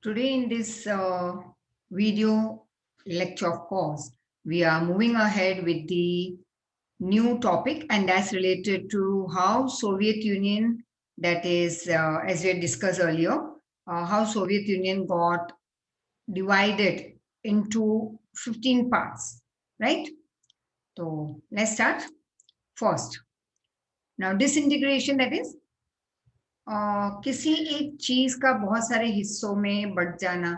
Today in this video lecture of course, we are moving ahead with the new topic and that's related to how Soviet Union, that is as we had discussed earlier, how Soviet Union got divided into 15 parts, right? So let's start first. Now disintegration, that is किसी एक चीज का बहुत सारे हिस्सों में but जाना,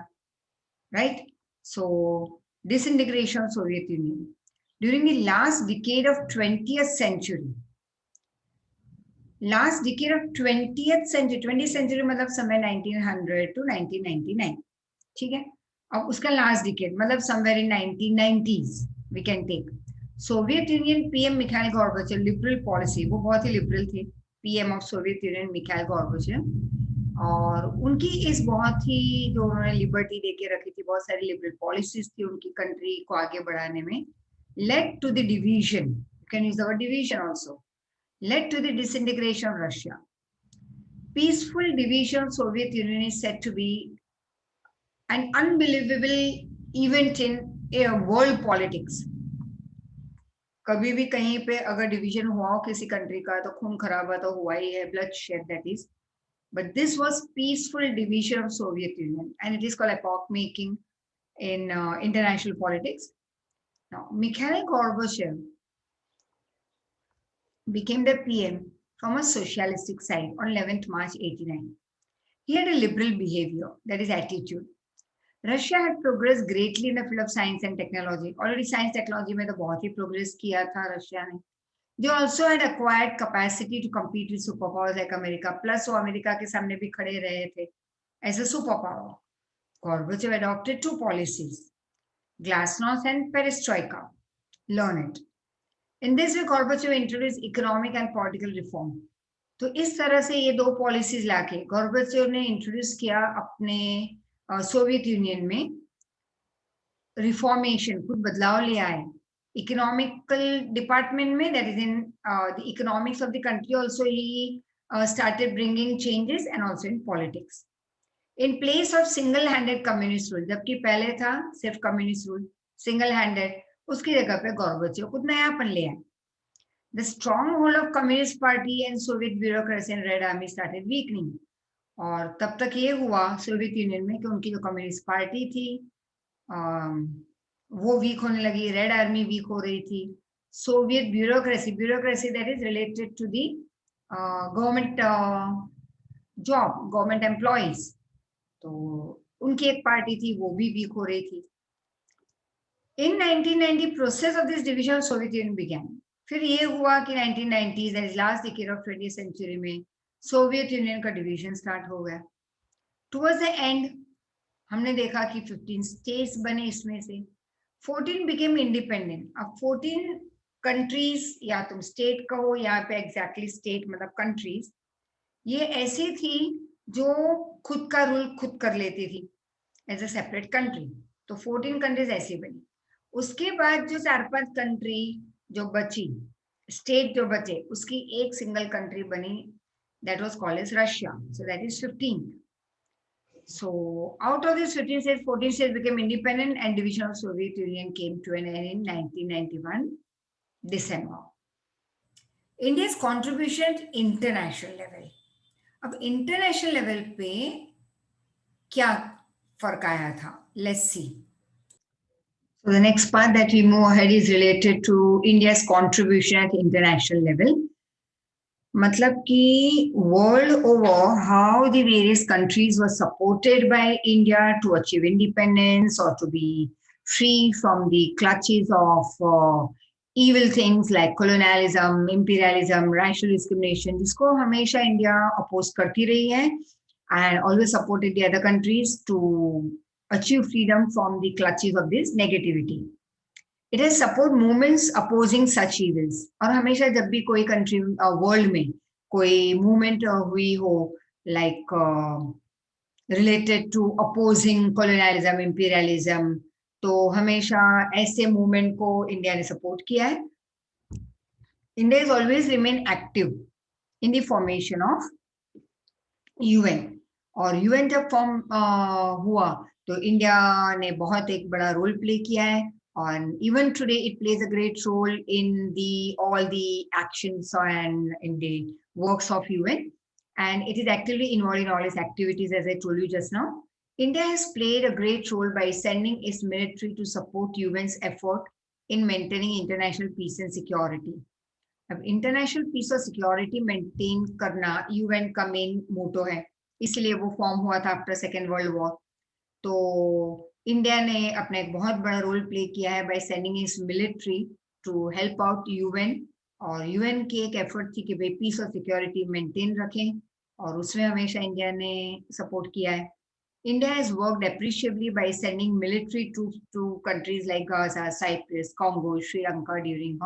right? So, disintegration of Soviet Union. During the last decade of 20th century, 20th century मतलब समय 1900 to 1999, ठीक है? अब उसका लास्ट डिकेड मतलब somewhere in 1990s we can take Soviet Union PM Mikhail Gorbachev, liberal policy, वो बहुत ही लिबरल थे, PM of Soviet Union Mikhail Gorbachev, और उनकी इस बहुत ही जो उन्होंने लिबर्टी देके रखी थी, बहुत सारी लिबरल पॉलिसीज थी उनकी कंट्री को आगे बढ़ाने में, led to the division, you can use the word division also, led to the disintegration of Russia. Peaceful division of Soviet Union is said to be an unbelievable event in world politics. कभी भी कहीं पे अगर division हुआ हो किसी country का तो खून खराबा तो हुआ ही है, blood shed, that is, but this was peaceful division of Soviet Union and it is called epoch making in international politics. Now Mikhail Gorbachev became the PM from a socialistic side on 11th March 89. He had a liberal behavior, that is attitude. Russia had progressed greatly in the field of science and technology. Already science technology में तो बहुत ही progress किया था Russia ने. They also had acquired capacity to compete with superpowers like America. Plus वो America के सामने भी खड़े रहे थे as a superpower. Gorbachev adopted two policies, Glasnost and Perestroika. Learn it. In this way, Gorbachev introduced economic and political reform. तो इस तरह से ये दो पॉलिसीज लाके गॉर्बाचेव ने इंट्रोड्यूस किया अपने सोवियत यूनियन में रिफॉर्मेशन, कुछ बदलाव ले आए इकोनॉमिकल डिपार्टमेंट में, that is in the economics of the country also he started bringing changes and also in politics. In place of single handed communist rule, जबकि पहले था सिर्फ कम्युनिस्ट रूल सिंगल हैंडेड, उसकी जगह पे गॉर्बाचेव कुछ नयापन ले आए. The stronghold of Communist Party and Soviet bureaucracy and Red Army started weakening. और तब तक ये हुआ सोवियत यूनियन में कि उनकी जो कम्युनिस्ट पार्टी थी वो वीक होने लगी, रेड आर्मी वीक हो रही थी, Soviet bureaucracy that is related to the government job, government employees, तो उनकी एक पार्टी थी वो भी वीक हो रही थी. In 1990 process of this division of Soviet Union began. फिर ये हुआ कि 1990s that is last decade of 20th century में सोवियत यूनियन का डिवीजन स्टार्ट हो गया. टुवर्ड्स द एंड हमने देखा कि 15 स्टेट्स बने, इसमें से 14 बिकेम इंडिपेंडेंट. अब 14 कंट्रीज, या तुम स्टेट कहो, यहाँ पे एग्जैक्टली स्टेट मतलब कंट्रीज, ये ऐसी थी जो खुद का रूल खुद कर लेती थी एज अ सेपरेट कंट्री. तो 14 कंट्रीज ऐसी बनी. उसके बाद जो 4-5 कंट्री जो बची, स्टेट जो बचे, उसकी एक सिंगल कंट्री बनी, that was called as Russia. So that is 15. So out of these 15 states, 14 states became independent and division of Soviet Union came to an end in 1991 December. India's contribution at international level. अब international level पे क्या फर्क आया था? Let's see. So the next part that we move ahead is related to India's contribution at international level. मतलब कि world over how the various countries were supported by India to achieve independence or to be free from the clutches of evil things like colonialism, imperialism, racial discrimination, जिसको हमेशा India oppose करती रही है and always supported the other countries to achieve freedom from the clutches of this negativity. It has support movements opposing such evils. और हमेशा जब भी कोई कंट्री वर्ल्ड में कोई मूवमेंट हुई हो like related to opposing colonialism, imperialism, तो हमेशा ऐसे मूवमेंट को इंडिया ने सपोर्ट किया है. India is always remain active in the formation of UN. और यूएन जब फॉर्म हुआ तो इंडिया ने बहुत एक बड़ा रोल प्ले किया है, और even today it plays a great role in the all the actions and in the works of UN, and it is actively involved in all its activities, as I told you just now. India has played a great role by sending its military to support UN's effort in maintaining international peace and security. अब international peace और security maintain करना UN का main motto है, इसलिए वो form हुआ था after second world war. तो इंडिया ने अपना एक बहुत बड़ा रोल प्ले किया है by sending its military to help out UN, और यूएन की एक एफर्ट थी कि भाई पीस और सिक्योरिटी मेंटेन रखें, और उसमें हमेशा इंडिया ने सपोर्ट किया है। India has worked appreciably by sending military troops to countries like Gaza, Cyprus, Congo, Sri Lanka during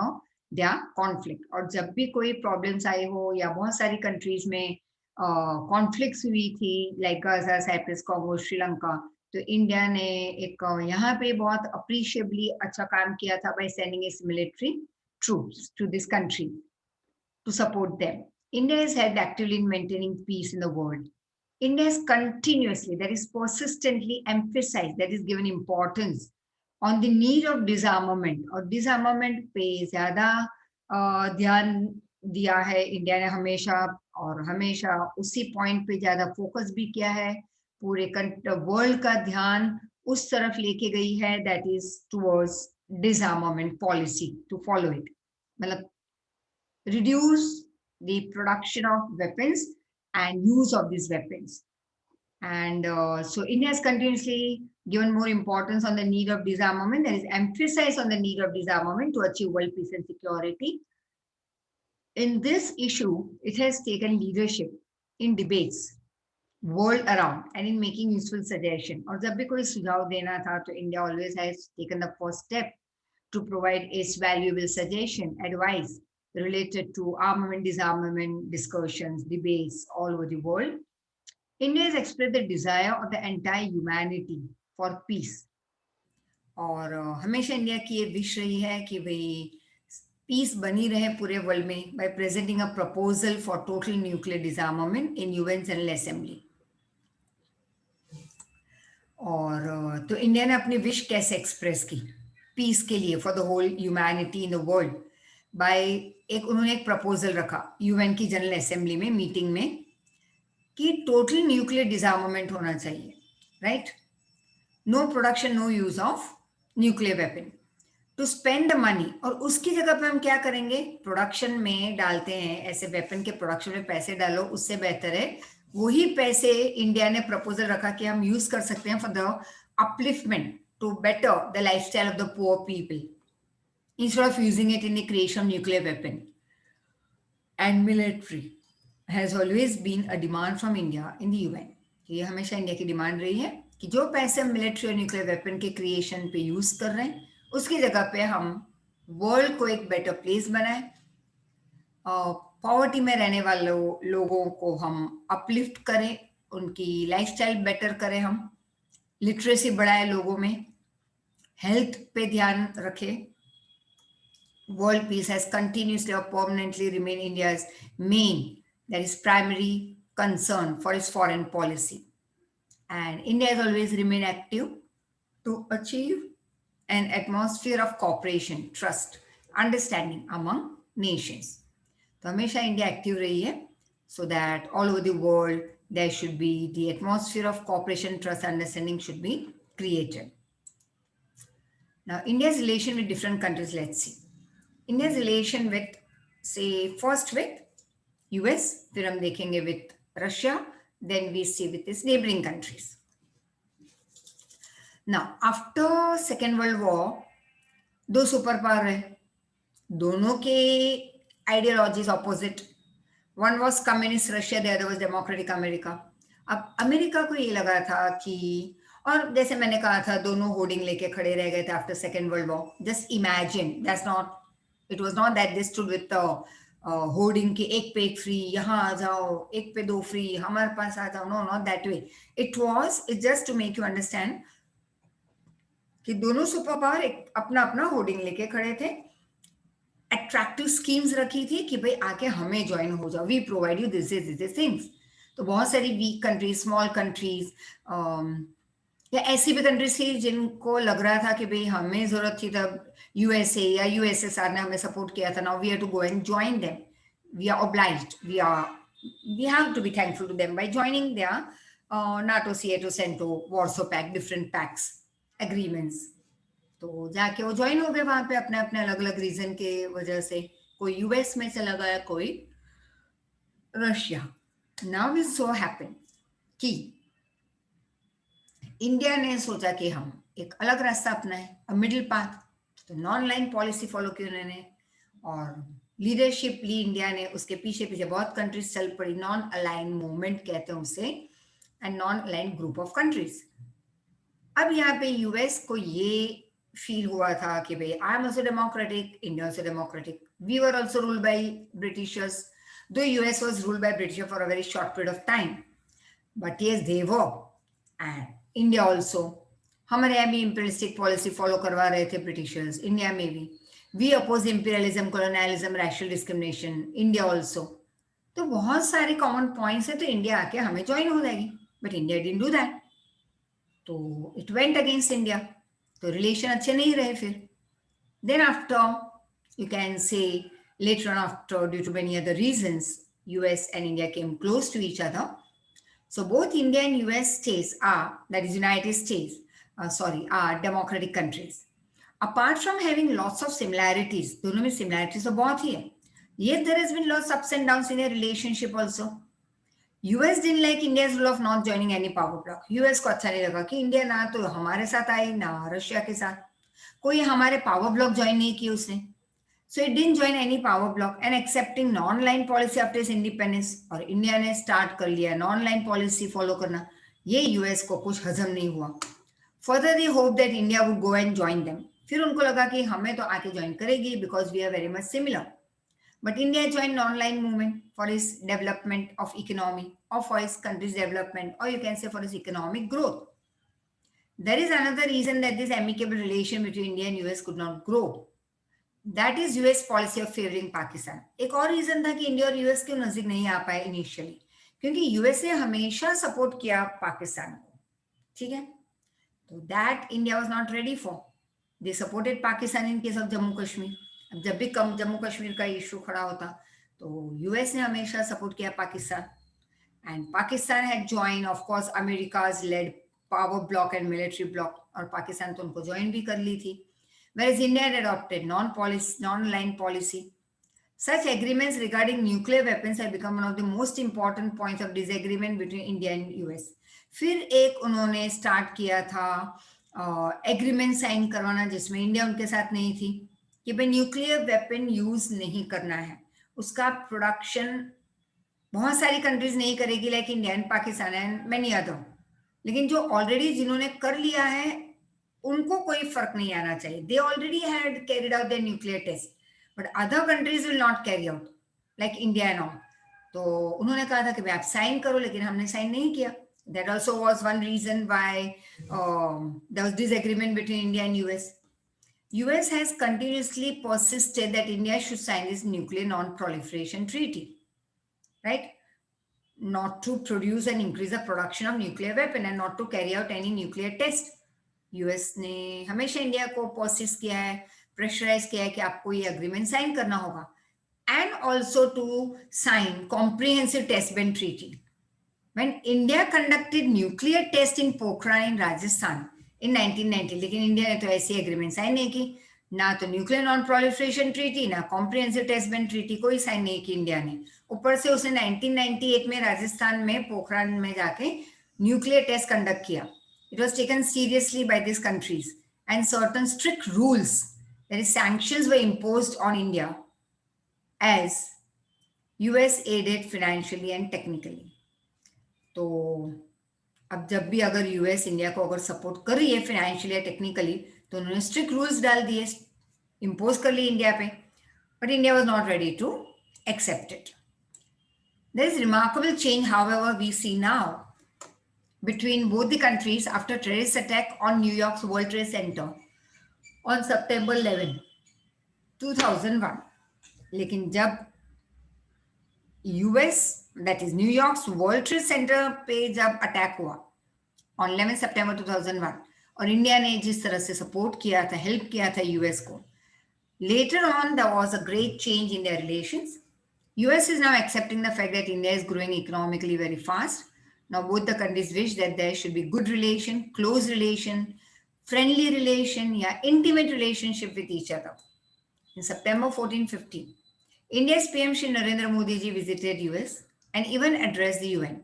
their conflict. और जब भी कोई प्रॉब्लम्स आए हो या बहुत सारी कंट्रीज में कॉन्फ्लिक्ट्स हुई थी like Gaza, Cyprus, Congo, Sri Lanka, तो इंडिया ने एक यहाँ पे बहुत अप्रिशिएबली अच्छा काम किया था by sending its military troops to this country to support them. India has helped actively in maintaining peace in the world. India has continuously, that is persistently emphasized, that is given importance on the need of disarmament, और disarmament पे ज्यादा ध्यान दिया है India ने हमेशा, और हमेशा उसी पॉइंट पे ज्यादा फोकस भी किया है। पूरे वर्ल्ड का ध्यान उस तरफ लेके गई है, that is towards disarmament policy, to follow it, मतलब reduce the production of weapons and use of these weapons. And so India has continuously given more importance on the need of disarmament. There is emphasis on the need of disarmament to achieve world peace and security. In this issue, it has taken leadership in debates world around and in making useful suggestion. और जब भी कोई सुझाव देना था तो India always has taken the first step to provide its valuable suggestion, advice related to armament, disarmament discussions, debates all over the world. India has expressed the desire of the entire humanity for peace. और हमेशा India की ये wish रही है कि भाई piece बनी रहे पूरे वर्ल्ड में bye presenting a proposal for total nuclear डिसआर्मामेंट in UN general assembly. और तो इंडिया ने अपनी विश कैसे एक्सप्रेस की पीस के लिए for the whole humanity in the world, by उन्होंने एक प्रपोजल रखा यूएन की जनरल असेंबली में मीटिंग में कि टोटल न्यूक्लियर डिसआर्मामेंट होना चाहिए, right? No production, no use of nuclear weapon, to spend the money. और उसकी जगह पे हम क्या करेंगे, प्रोडक्शन में डालते हैं, ऐसे वेपन के प्रोडक्शन में पैसे डालो, उससे बेहतर है वही पैसे इंडिया ने प्रपोजल रखा कि हम यूज कर सकते हैं for the upliftment to better the lifestyle of the poor people instead of using it in the creation of nuclear weapon and military has always been a demand from India in the UN. ये हमेशा India की demand रही है कि जो पैसे हम military और न्यूक्लियर वेपन के क्रिएशन पे यूज कर रहे हैं उसकी जगह पे हम वर्ल्ड को एक बेटर प्लेस बनाए, पॉवर्टी में रहने वाले लोगों को हम अपलिफ्ट करें, उनकी लाइफस्टाइल बेटर करें, हम लिटरेसी बढ़ाए लोगों में, हेल्थ पे ध्यान रखें। World peace has continuously or permanently remained India's main, that is primary concern for its foreign policy. And India has always remained active to achieve an atmosphere of cooperation, trust, understanding among nations. तो हमेशा India active रही है so that all over the world there should be the atmosphere of cooperation, trust, understanding should be created. Now, India's relation with different countries, let's see. India's relation with, say, first with US, फिर हम देखेंगे with Russia, then we see with its neighboring countries. Now, after Second World War, दो super power है, दोनों के ideologies opposite, one was communist Russia, the other was democratic America. अब America को ये लगा था कि, और जैसे मैंने कहा था दोनों होर्डिंग लेके खड़े रह गए थे after second world war, just imagine, that's not, it was not that they stood with hoarding के एक पे एक फ्री, यहाँ आ जाओ, एक पे दो फ्री, हमारे पास आ जाओ, no not that way, it was, it just to make you understand कि दोनों सुपर पावर एक अपना अपना होर्डिंग लेके खड़े थे, अट्रैक्टिव स्कीम्स रखी थी कि भाई आके हमें ज्वाइन हो जाओ, we provide you this things. तो बहुत सारी वीक कंट्रीज, स्मॉल कंट्रीज, या ऐसी भी कंट्रीज थी जिनको लग रहा था कि भाई हमें जरूरत थी तब यूएसए या यूएसएसआर ने हमें सपोर्ट किया था, now we have to go and join them, we are obliged, we have to be thankful to them by joining their NATO, SEATO, CENTO, Warsaw pact, different pacts, agreements. तो जाके वो join हो गए वहां पे अपने अपने अलग अलग रीजन के वजह से, कोई यूएस में चला गया, कोई Russia. Now is so happen कि इंडिया ने सोचा कि हम एक अलग रास्ता अपनाएं, अ मिडिल पाथ, तो नॉन लाइन पॉलिसी फॉलो की उन्होंने, और लीडरशिप ली इंडिया ने, उसके पीछे पीछे बहुत कंट्रीज चल पड़ी, नॉन अलाइन मूवमेंट कहते हैं उसे, and non align group of countries. अब यहाँ पे यूएस को ये फील हुआ था कि भाई I am also democratic, India also democratic, we were also ruled by Britishers, though US was ruled by Britisher for a very short period of time, but yes they were, and India also, हमारे यहाँ भी imperialistic policy follow करवा रहे थे Britishers, India में भी we oppose imperialism, colonialism, rational discrimination, India also. तो बहुत सारे कॉमन पॉइंट्स है, तो इंडिया आके हमें ज्वाइन हो जाएगी, but India didn't do that, तो इट वेंट अगेंस्ट इंडिया, तो रिलेशन अच्छे नहीं रहे फिर। Then after you can say later on, after due to many other reasons, US and India came close to each other. So both India and US states are, that is United States, are democratic countries. Apart from having lots of similarities, दोनों में similarities तो बहुत ही है. Yes, there has been lots of ups and downs in their relationship also. US didn't like India's rule of not joining any power bloc. US को अच्छा नहीं लगा कि इंडिया ना तो हमारे साथ आई ना रशिया के साथ, कोई हमारे पावर ब्लॉक ज्वाइन नहीं की उसने. So it didn't join any power bloc and accepting non-line policy after its independence, और इंडिया ने स्टार्ट कर लिया non-line policy फॉलो करना, ये यूएस को कुछ हजम नहीं हुआ. Further they hope that India would go and join them. फिर उनको लगा कि हमें तो आके ज्वाइन करेगी because we are very much similar. But India joined non-line movement for its development of economy, or for its country's development, or you can say for its economic growth. There is another reason that this amicable relation between India and US could not grow. That is US policy of favouring Pakistan. एक और reason था कि India और US के नजदीक नहीं आ पाए initially, क्योंकि यूएस ने हमेशा सपोर्ट किया पाकिस्तान को, ठीक है, तो that India was not ready for. They supported Pakistan in case of Jammu Kashmir. अब जब भी कम जम्मू कश्मीर का इशू खड़ा होता तो यूएस ने हमेशा सपोर्ट किया Pakistan, and Pakistan had join of course America's led power block and military block, और पाकिस्तान तो उनको ज्वाइन भी कर ली थी. Whereas India had adopted non-line policy. Such agreements regarding nuclear weapons have become one of the most important points of disagreement between India and US. फिर एक उन्होंने start किया था एग्रीमेंट साइन करवाना, जिसमें इंडिया उनके साथ नहीं थी, कि भाई न्यूक्लियर वेपन यूज नहीं करना है, उसका प्रोडक्शन बहुत सारी कंट्रीज नहीं करेगी, like India and Pakistan and many other, लेकिन जो ऑलरेडी जिन्होंने कर लिया है उनको कोई फर्क नहीं आना चाहिए. They already had carried out their nuclear test, but other countries will not carry out like India and all. तो उन्होंने कहा था कि भाई आप साइन करो, लेकिन हमने साइन नहीं किया. That also was one reason why there was disagreement between India and US. US has continuously persisted that India should sign this nuclear non-proliferation treaty, right? Not to produce and increase the production of nuclear weapon and not to carry out any nuclear test. US ने हमेशा India को persist किया है, pressurise किया है कि आपको ये अग्रीमेंट साइन करना होगा, and also to sign comprehensive test ban treaty. When India conducted nuclear test in Pokhran in Rajasthan in 1990, लेकिन इंडिया ने तो ऐसी एग्रीमेंट साइन नहीं की, ना तो न्यूक्लियर नॉन प्रोलिफरेशन ट्रीटी, ना कॉम्प्रिहेंसिव टेस्ट बैंड ट्रीटी, कोई साइन नहीं की इंडिया ने. ऊपर से उसने 1998 में राजस्थान में पोखरण में जाके न्यूक्लियर टेस्ट कंडक्ट किया. It was taken seriously by these countries, and certain strict rules, that is sanctions, were imposed on India as US aided financially and technically. तो अब जब भी अगर यूएस इंडिया को अगर सपोर्ट कर रही है फाइनेंशियली या टेक्निकली, तो उन्होंने स्ट्रिक्ट रूल्स डाल दिए, इम्पोज कर ली इंडिया पे, but India was not ready to accept it. There is remarkable change however we see now between both the countries after terrorist attack on New York's World Trade Center on September 11, 2001. लेकिन जब US that is New York world trade centre पे जब attack हुआ on 11 सितंबर 2001 और India ने जिस तरह से सपोर्ट किया था, हेल्प किया था यूएस को, later on there was a great change in their relations. US is now accepting the fact that India is growing economically very fast. Now both the countries wish that there should be good relation, close relation, friendly relation, yeah, intimate relationship with each other. In September 1415, India's PM Shri Narendra Modi ji visited US and even addressed the UN.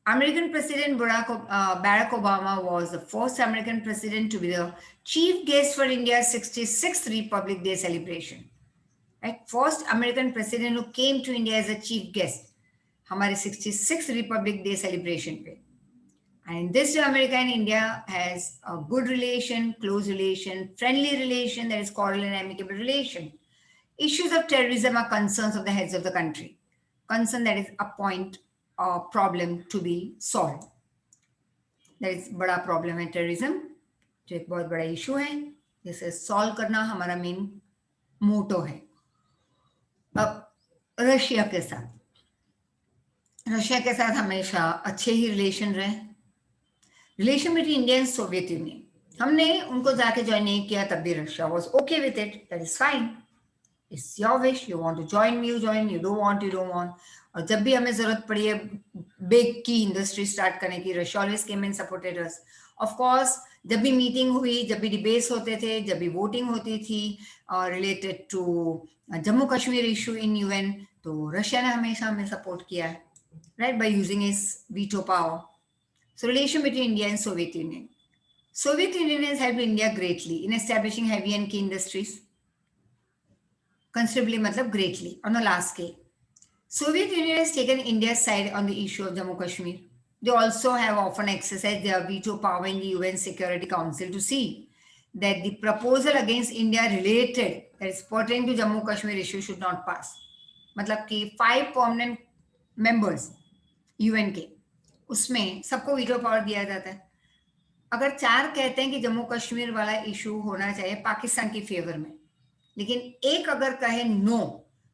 American President Barack Obama was the first American president to be the chief guest for India's 66th Republic Day celebration. Right? First American president who came to India as a chief guest. हमारे 66th Republic Day celebration पे. And in this America and India has a good relation, close relation, friendly relation that is cordial and amicable relation. Issues of terrorism are concerns of the heads of the country. Concern that is a point or problem to be solved. That is बड़ा problem है terrorism, जो एक बहुत बड़ा issue है, जिसे solve करना हमारा मेन मोटो है. अब रशिया के साथ हमेशा अच्छे ही रिलेशन रहे. Relation between India and Soviet Union, हमने उनको जाके ज्वाइन नहीं किया तब भी Russia was okay with it. That is fine. It's your wish. You want to join me, you join. You don't want, you don't want. और जब भी हमें जरूरत पड़ी है बिग की इंडस्ट्री स्टार्ट करने की, Russia always came and supported us. Of course जब भी मीटिंग हुई, जब भी डिबेट्स होते थे, जब भी वोटिंग होती थी related to Jammu Kashmir issue in UN, तो रशिया ने हमेशा हमें सपोर्ट किया है, right, by using its veto power. So relation between India and Soviet Union. Soviet Union has helped India greatly in establishing heavy and key industries. Considerably, matlab greatly, on a large scale. Soviet Union has taken India's side on the issue of Jammu Kashmir. They also have often exercised their veto power in the UN Security Council to see that the proposal against India related, that is pertaining to Jammu Kashmir issue, should not pass. मतलब कि 5 permanent members UN के, उसमें सबको veto power दिया जाता है. अगर 4 कहते हैं कि जम्मू कश्मीर वाला इशू होना चाहिए पाकिस्तान की फेवर में, लेकिन एक अगर कहे नो,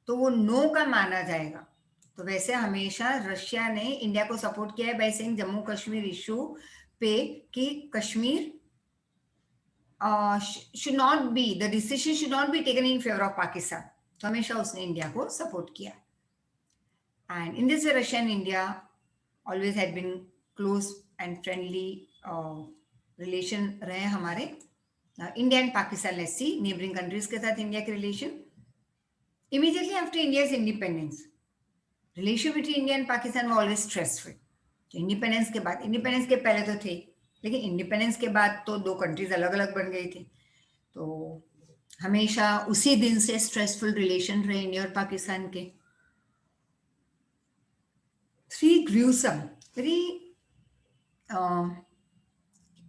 तो वो नो का माना जाएगा. तो वैसे हमेशा रशिया ने इंडिया को सपोर्ट किया है by saying Jammu Kashmir issue पे कि Kashmir should not be, the decision should not be taken in favor of Pakistan. तो हमेशा उसने इंडिया को सपोर्ट किया. And in this way, Russia and India always had been close and friendly relation रहे हमारे. India and Pakistan, let's see neighbouring countries के साथ India के relation. Immediately after India's independence, relation between India and Pakistan were always stressful. Independence के बाद, independence के पहले तो थे, लेकिन इंडिपेंडेंस के बाद तो 2 कंट्रीज अलग अलग बन गई थी. तो हमेशा उसी दिन से स्ट्रेसफुल रिलेशन रहे इंडिया और पाकिस्तान के. 3 gruesome, very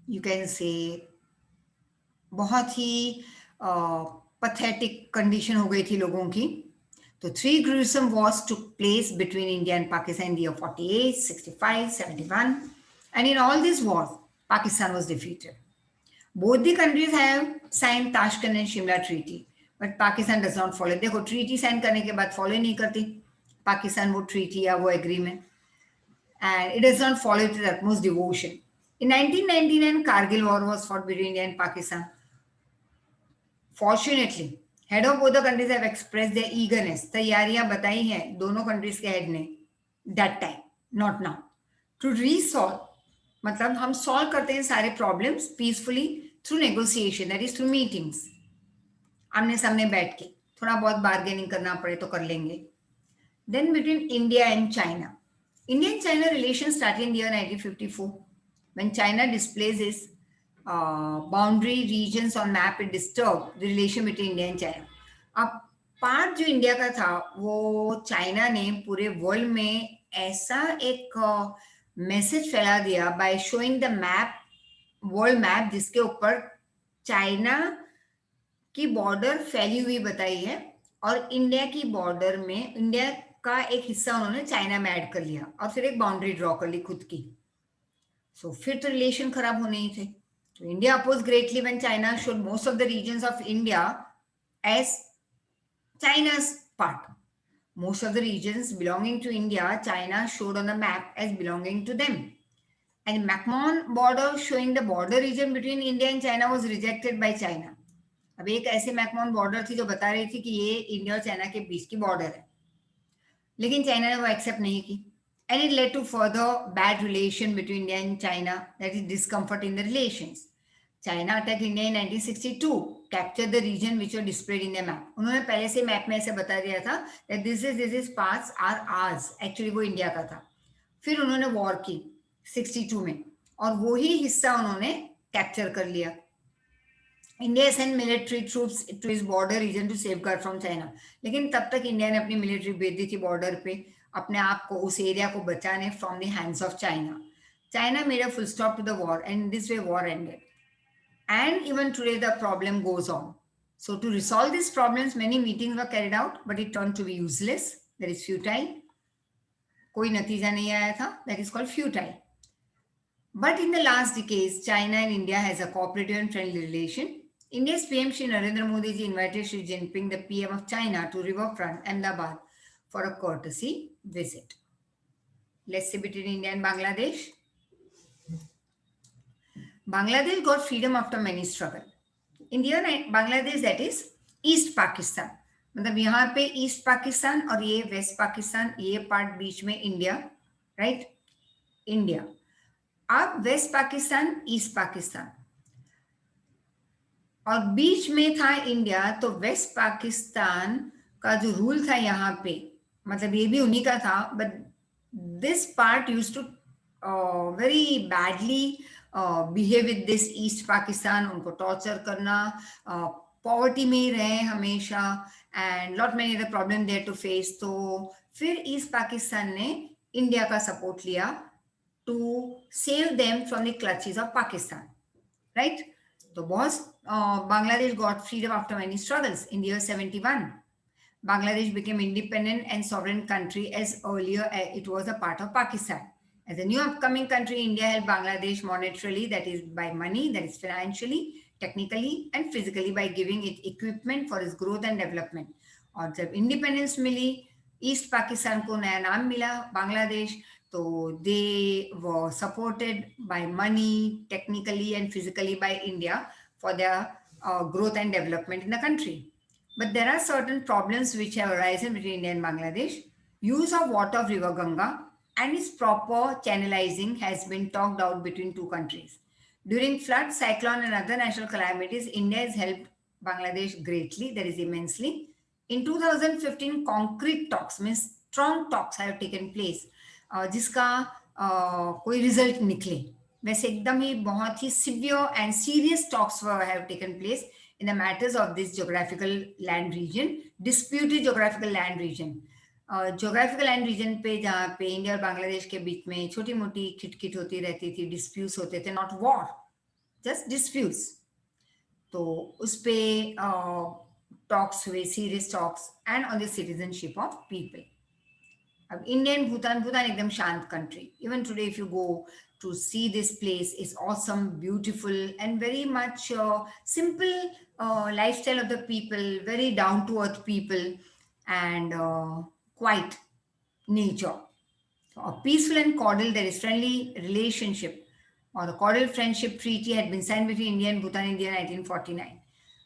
you can say बहुत ही pathetic condition हो गई थी लोगों की. तो 3 gruesome wars took place between India and Pakistan in the year 48, 65, 71, and in all these wars, Pakistan was defeated. Both the countries have signed Tashkent and Shimla Treaty, but Pakistan does not follow. देखो treaty sign करने के बाद follow नहीं करती पाकिस्तान वो treaty या वो agreement, and it does not follow it with utmost devotion. In 1999, Kargil war was fought between India and Pakistan. Fortunately, head of both the countries have expressed their eagerness. तैयारियां बताई हैं दोनों countries के head ने that time, not now, to resolve. मतलब हम solve करते हैं सारे problems peacefully through negotiation, that is through meetings. आमने सामने बैठ के थोड़ा बहुत bargaining करना पड़े तो कर लेंगे. Then between India and China. India and China relations started in the year 1954. When China displays its boundary regions on map, it disturbed the relation between India and China. अब पार्ट जो India का था वो China ने पूरे world में ऐसा एक मैसेज फैला दिया by showing the map, world map, जिसके ऊपर चाइना की बॉर्डर फैली हुई बताई है और इंडिया की बॉर्डर में इंडिया का एक हिस्सा उन्होंने चाइना में ऐड कर लिया और फिर एक बाउंड्री ड्रॉ कर ली खुद की. सो फिर तो रिलेशन खराब होने ही थे. तो India oppose greatly when China showed most of the regions of India as China's part. Most of the regions belonging to India, China showed on the map as belonging to them. And McMahon border showing the border region between India and China was rejected by China. अब एक ऐसे McMahon border थी जो बता रही थी कि ये इंडिया और चाइना के बीच की बॉर्डर है, लेकिन चाइना ने वो एक्सेप्ट नहीं की. And it led to further bad relation between India and China, that is discomfort in the relations. China attacked India in 1962, captured the region which were displayed in their map. उन्होंने पहले से map में ऐसे बता दिया था that this is parts are ours. Actually वो India का था. फिर उन्होंने वॉर की 62 में और वो ही हिस्सा उन्होंने कैप्चर कर लिया. India send military troops to इस border region to safeguard from China. लेकिन तब तक इंडिया ने अपनी मिलिट्री भेज दी थी बॉर्डर पे अपने आप को उस एरिया को बचाने from the hands of China. China made a full stop to the war and this way war ended. And even today, the problem goes on. So, to resolve these problems, many meetings were carried out, but it turned to be useless. That is futile. कोई नतीजा नहीं आया था. That is called futile. But in the last decades, China and India has a cooperative and friendly relation. India's PM Shri Narendra Modi ji invited Xi Jinping, the PM of China, to Riverfront, Ahmedabad, for a courtesy visit. Let's see between India and Bangladesh. Bangladesh got freedom after many struggle. India and Bangladesh, that is East Pakistan. मतलब यहाँ पे east Pakistan और ये waste Pakistan, ये part बीच में India, right, India. अब waste Pakistan, east Pakistan और बीच में था इंडिया. तो वेस्ट पाकिस्तान का जो रूल था यहाँ पे, मतलब ये भी उन्हीं का था, but this part used to very badly behave with this East Pakistan. उनको टॉर्चर करना, पॉवर्टी में ही रहे हमेशा, and lot many other problem there to face. तो फिर ईस्ट पाकिस्तान ने इंडिया का सपोर्ट लिया to save them from the clutches of Pakistan, right. तो बहुत Bangladesh got freedom after many struggles in year 71. Bangladesh became independent and sovereign country as earlier it was a part of Pakistan. As a new upcoming country, India helped Bangladesh monetarily, that is by money, that is financially, technically and physically, by giving it equipment for its growth and development. और जब independence मिली, east Pakistan को नया नाम मिला बांग्लादेश, तो they were supported by money, technically and physically by India for their growth and development in the country. But there are certain problems which have arisen between India and Bangladesh. Use of water of River Ganga and its proper channelizing has been talked out between two countries. During flood, cyclone and other natural calamities, India has helped Bangladesh greatly, that is immensely. In 2015, concrete talks, means strong talks have taken place, जिसका कोई result निकले. वैसे एकदम ही बहुत ही severe and serious talks have taken place in the matters of this geographical land region, disputed geographical land region. Geographical land region पे जहाँ पे इंडिया और बांग्लादेश के बीच में छोटी मोटी खिटखिट होती रहती थी, disputes होते थे, not war, just disputes. तो उस पे talks हुए, serious talks, and on the citizenship of people. अब इंडियन भूटान एकदम शांत country. Even today if you go to see this place, is awesome, beautiful, and very much simple lifestyle of the people, very down to earth people, and quiet nature. So a peaceful and cordial, there is friendly relationship, or the cordial friendship treaty had been signed between India and Bhutan in the year 1949.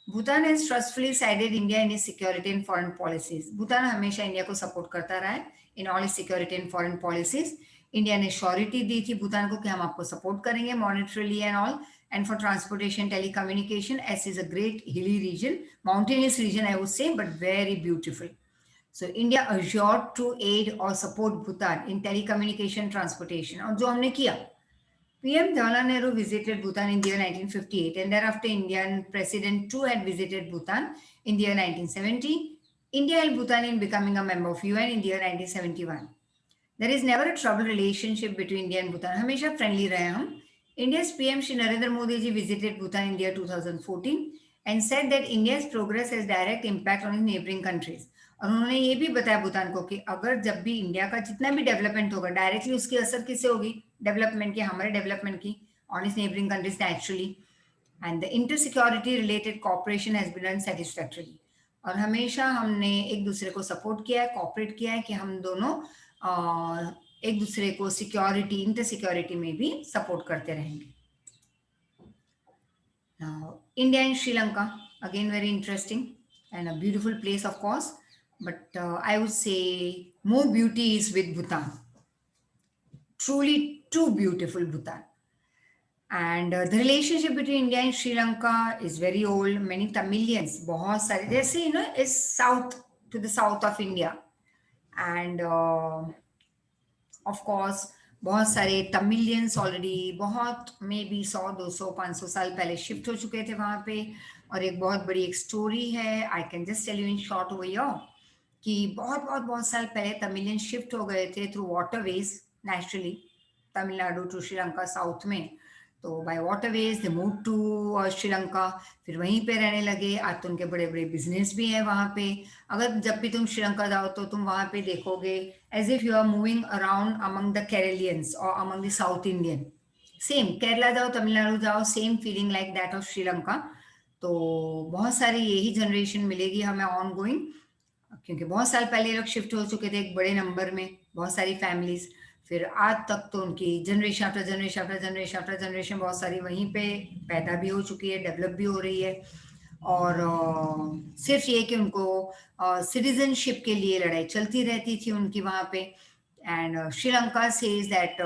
Bhutan has trustfully sided India in its security and foreign policies. Bhutan हमेशा India को support करता रहा है in all its security and foreign policies. India ने surety दी थी भूटान को कि हम आपको सपोर्ट करेंगे monetarily and all, and for transportation, telecommunication, as is a great hilly region, mountainous region I would say, but very beautiful. So India assured to aid or support Bhutan in telecommunication, transportation, और जो हमने किया. PM Jawaharlal Nehru visited Bhutan in the year 1958, and thereafter Indian President too had visited Bhutan in the year 1970. India helped Bhutan in becoming a member of UN in the year 1971. There is never a troubled relationship between India and Bhutan. हमेशा friendly रहे हम. India's PM Shri Narendra Modi ji visited Bhutan in the year 2014 and said that India's progress has direct impact on its neighboring countries. और उन्होंने ये भी बताया भूटान को कि अगर जब भी इंडिया का जितना भी डेवलपमेंट होगा, डायरेक्टली उसकी असर किससे होगी, डेवलपमेंट की, हमारे डेवलपमेंट की, on its neighbouring countries naturally. And the inter security related cooperation has been done satisfactorily. और हमेशा हमने एक दूसरे को सपोर्ट किया है, कोऑपरेट किया है कि हम दोनों एक दूसरे को सिक्योरिटी, इंटर सिक्योरिटी में भी सपोर्ट करते रहेंगे. Now, India and Sri Lanka, again very interesting and a beautiful place, of course. But I would say more beauty is with Bhutan. Truly, too beautiful Bhutan. And the relationship between India and Sri Lanka is very old. Many Tamilians, बहुत सारे, जैसे is south, to the south of India, and of course बहुत सारे Tamilians already बहुत may be 100 200 500 साल पहले shift हो चुके थे वहां पे. और एक बहुत बड़ी एक स्टोरी है, I can just tell you in short over here, कि बहुत साल पहले तमिलियन शिफ्ट हो गए थे through waterways naturally, Tamil Nadu to Sri Lanka south में. तो by waterways they move to Sri Lanka, फिर वहीं पे रहने लगे. आज तो उनके बड़े बड़े बिजनेस भी हैं वहाँ पे. अगर जब भी तुम श्रीलंका जाओ तो तुम वहाँ पे देखोगे as if you are moving around among the Keralians और among the South Indian. Same Kerala जाओ, तमिलनाडु जाओ, same feeling like that of Sri Lanka. तो बहुत सारी यही जनरेशन मिलेगी हमें ऑन गोइंग, क्योंकि बहुत साल पहले लोग शिफ्ट हो चुके थे एक बड़े नंबर में, बहुत सारी फैमिलीज. फिर आज तक तो उनकी generation after generation after generation after generation बहुत सारी वहीं पे पैदा भी हो चुकी है, डेवलप भी हो रही है. और सिर्फ ये कि उनको सिटीजनशिप के लिए लड़ाई चलती रहती थी उनकी वहाँ पे. And Sri Lanka says that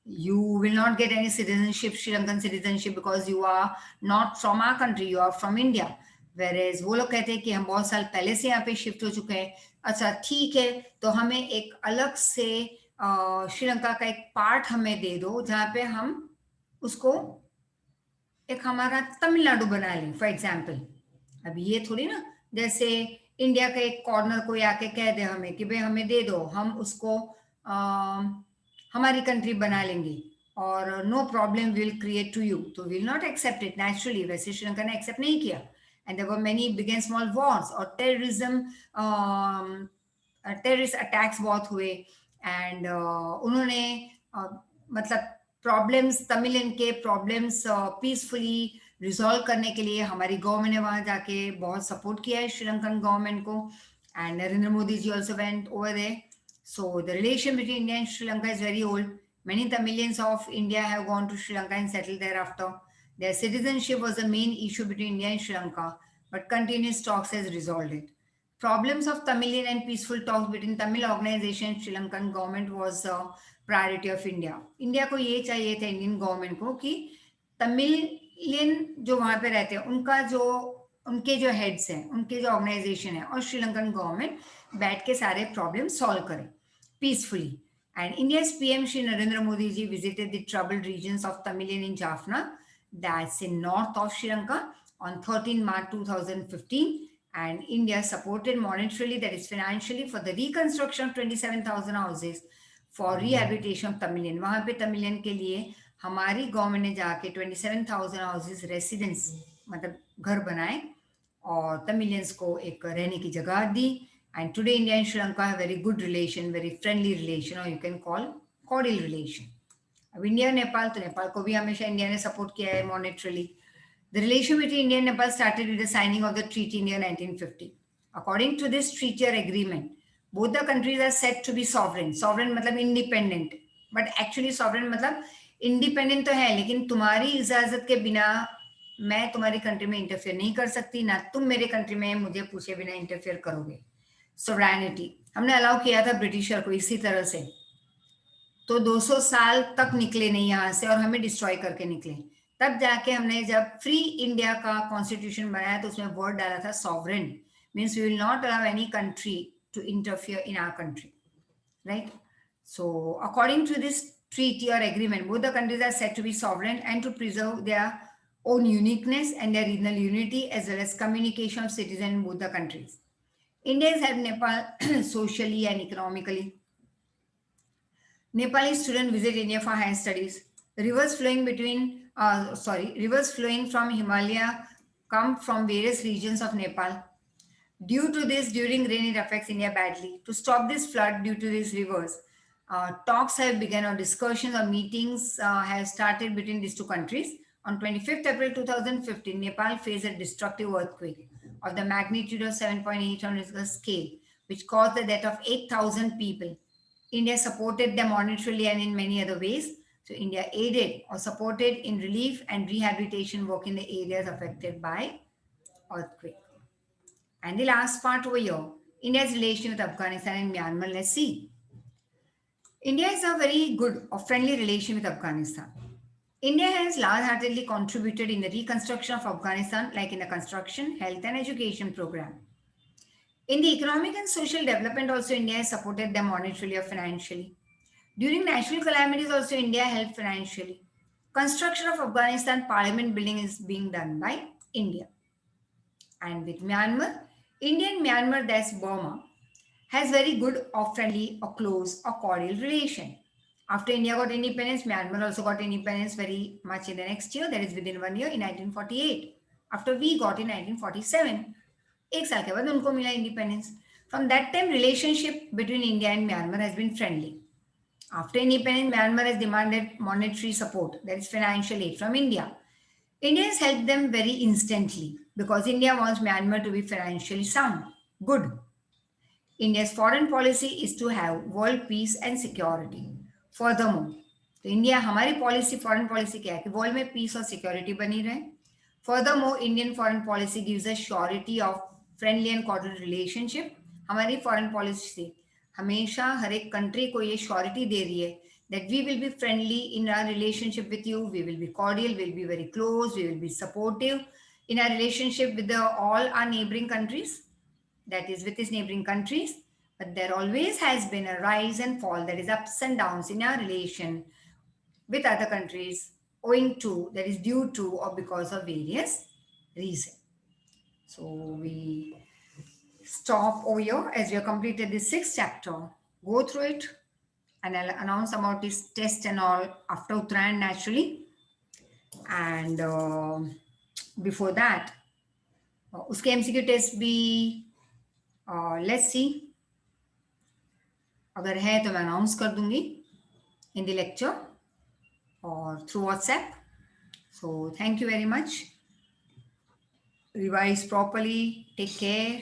you will not get any citizenship, Sri Lankan citizenship, because you are not from our country, you are from India. Whereas वो लोग कहते हैं कि हम बहुत साल पहले से यहाँ पे शिफ्ट हो चुके हैं. अच्छा ठीक है, तो हमें एक अलग से श्रीलंका का एक पार्ट हमें दे दो जहाँ पे हम उसको एक हमारा तमिलनाडु बना लें फॉर एग्जाम्पल. अब ये थोड़ी ना जैसे इंडिया का एक कॉर्नर कोई आके कह दे हमें कि भाई हमें दे दो, हम उसको हमारी कंट्री बना लेंगे और no problem will create to you, तो will not accept it naturally. वैसे श्रीलंका ने एक्सेप्ट नहीं किया. And there were many big and small wars और टेररिज्म, टेररिस्ट अटैक्स बहुत हुए. एंड उन्होंने मतलब प्रॉब्लम्स, तमिलियन के प्रॉब्लम्स पीसफुली रिजॉल्व करने के लिए हमारी गवर्नमेंट ने वहां जाके बहुत सपोर्ट किया है श्रीलंकन गवर्नमेंट को. एंड Narendra Modi ji also went over there. So the relation between India and Sri Lanka is very old. Many Tamilians of India have gone to Sri Lanka and settled thereafter. Their citizenship was the main issue between India and Sri Lanka, but continuous talks has resolved it. Problems of Tamilian and peaceful talks between Tamil organization and Sri Lankan government was a priority of India. India को ये चाहिए था Indian government को कि तमिलियन जो वहाँ पे रहते हैं उनका जो, उनके जो हेड्स हैं, उनके जो ऑर्गेनाइजेशन है और श्रीलंकन गवर्नमेंट बैठ के सारे प्रॉब्लम सॉल्व करें peacefully. And India's PM Shri Narendra Modi ji visited the troubled regions of Tamilian in Jaffna, that's in north of Sri Lanka, on 13 March 2015. And India supported monetarily, that is financially, for the reconstruction of 27,000 houses for rehabilitation of Tamilian. वहाँ पे तमिलियन के लिए हमारी government ने जाके 27,000 houses residence मतलब घर बनाए और तमिलियंस को एक रहने की जगह दी. And today India and Sri Lanka have very good relation, very friendly relation, or you can call cordial relation. अब इंडिया नेपाल, तो नेपाल को भी हमेशा इंडिया ने सपोर्ट किया है monetarily. The relation between India and Nepal started with the signing of the treaty in year 1950. According to this treaty or agreement, both the countries are said to be sovereign. Sovereign मतलब independent, but actually sovereign मतलब independent तो है, लेकिन तुम्हारी इजाजत के बिना मैं तुम्हारी कंट्री में इंटरफेयर नहीं कर सकती, ना तुम मेरे कंट्री में मुझे पूछे बिना इंटरफेयर करोगे. सोवरेनिटी हमने अलाउ किया था ब्रिटिशर को इसी तरह से, तो 200 साल तक निकले नहीं यहाँ से और हमें डिस्ट्रॉय करके निकले. तब जाके हमने जब फ्री इंडिया का कॉन्स्टिट्यूशन बनाया तो उसमें वर्ड डाला था sovereign, means we will not allow any country to interfere in our country, right. So according to this treaty or agreement, both the countries are said to be sovereign and to preserve their own uniqueness and their regional unity as well as communication of citizens in both the countries. India has helped Nepal socially and economically. Nepali students visit India for higher studies. Rivers flowing from Himalaya come from various regions of Nepal. Due to this, during rain, it affects India badly. To stop this flood due to these rivers, talks have begun, or discussions or meetings have started between these two countries. On 25th April 2015, Nepal faced a destructive earthquake. of the magnitude of 7.8 on Richter scale, which caused the death of 8,000 people. India supported them monetarily and in many other ways. So India aided or supported in relief and rehabilitation work in the areas affected by earthquake. And the last part over here, India's relation with Afghanistan and Myanmar. Let's see. India has a very good or friendly relation with Afghanistan. India has large-heartedly contributed in the reconstruction of Afghanistan, like in the construction, health, and education program. In the economic and social development, also India has supported them monetarily or financially. During natural calamities, also India helped financially. Construction of Afghanistan parliament building is being done by India. And with Myanmar, India and Myanmar, that's Burma, has very good or friendly or close or cordial relation. After India got independence, Myanmar also got independence very much in the next year, that is within 1 year in 1948. After we got in 1947, एक साल के बाद उनको मिला independence. From that time, relationship between India and Myanmar has been friendly. After independence, Myanmar has demanded monetary support, that is financial aid from India. India has helped them very instantly because India wants Myanmar to be financially sound, good. India's foreign policy is to have world peace and security. Furthermore, तो India हमारी policy foreign policy क्या है कि world में piece और security बनी रहे. Furthermore, Indian foreign policy gives us surety of friendly and cordial relationship. हमारी फॉरेन पॉलिसी से हमेशा हर एक कंट्री को ये श्योरिटी दे रही है that we will be friendly in our relationship with you, we will be cordial, we will be very close, we will be supportive in our relationship with all our neighboring countries, that is with his neighboring countries. But there always has been a rise and fall, that is ups and downs in our relation with other countries, owing to, that is due to or because of various reasons. So we stop over here as we have completed the 6th chapter. Go through it and I'll announce about this test and all after Uttarayan naturally. And before that, उसके MCQ test भी let's see, अगर है तो मैं announce कर दूंगी in the lecture और through WhatsApp. So thank you very much. Revise properly. Take care.